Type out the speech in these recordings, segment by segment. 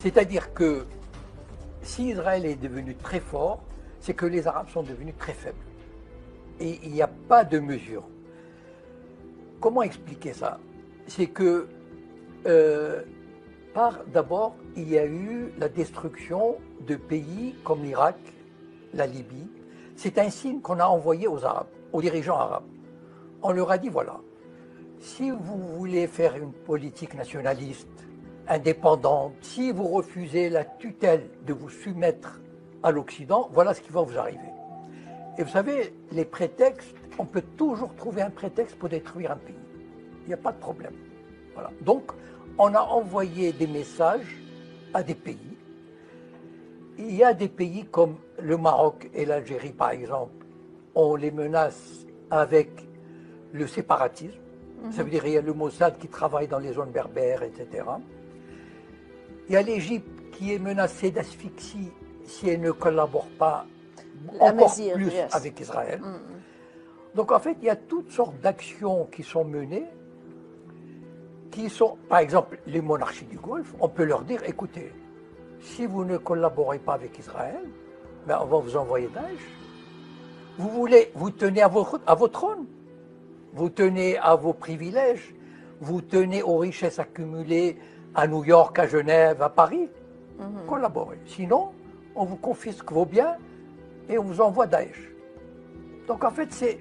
C'est-à-dire que si Israël est devenu très fort, c'est que les Arabes sont devenus très faibles. Et il n'y a pas de mesure. Comment expliquer ça? C'est que, d'abord, il y a eu la destruction de pays comme l'Irak, la Libye. C'est un signe qu'on a envoyé aux Arabes, aux dirigeants arabes. On leur a dit, voilà, si vous voulez faire une politique nationaliste, indépendante, si vous refusez la tutelle de vous soumettre à l'Occident, voilà ce qui va vous arriver. Et vous savez, les prétextes, on peut toujours trouver un prétexte pour détruire un pays. Il n'y a pas de problème. Voilà. Donc, on a envoyé des messages à des pays. Il y a des pays comme le Maroc et l'Algérie, par exemple, on les menace avec le séparatisme. Ça veut dire qu'il y a le Mossad qui travaille dans les zones berbères, etc. Il y a l'Égypte qui est menacée d'asphyxie si elle ne collabore pas encore plus avec Israël. Donc en fait, il y a toutes sortes d'actions qui sont menées, qui sont, par exemple, les monarchies du Golfe, on peut leur dire, écoutez, si vous ne collaborez pas avec Israël, ben on va vous envoyer Daesh. Vous tenez à votre trône, vous tenez à vos privilèges, vous tenez aux richesses accumulées à New York, à Genève, à Paris. Collaborez. Sinon, on vous confisque vos biens et on vous envoie Daesh. Donc en fait,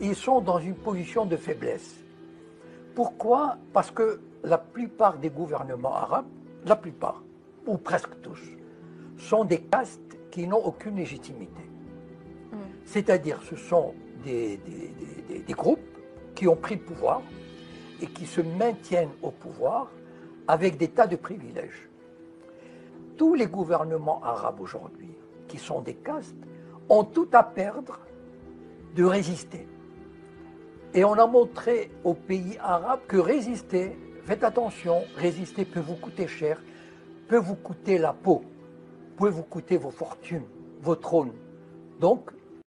ils sont dans une position de faiblesse. Pourquoi? Parce que la plupart des gouvernements arabes, la plupart, ou presque tous, sont des castes qui n'ont aucune légitimité. C'est-à-dire, ce sont des groupes qui ont pris le pouvoir et qui se maintiennent au pouvoir avec des tas de privilèges. Tous les gouvernements arabes aujourd'hui, qui sont des castes, ont tout à perdre de résister. Et on a montré aux pays arabes que résister, faites attention, résister peut vous coûter cher, peut vous coûter la peau, peut vous coûter vos fortunes, vos trônes. Donc,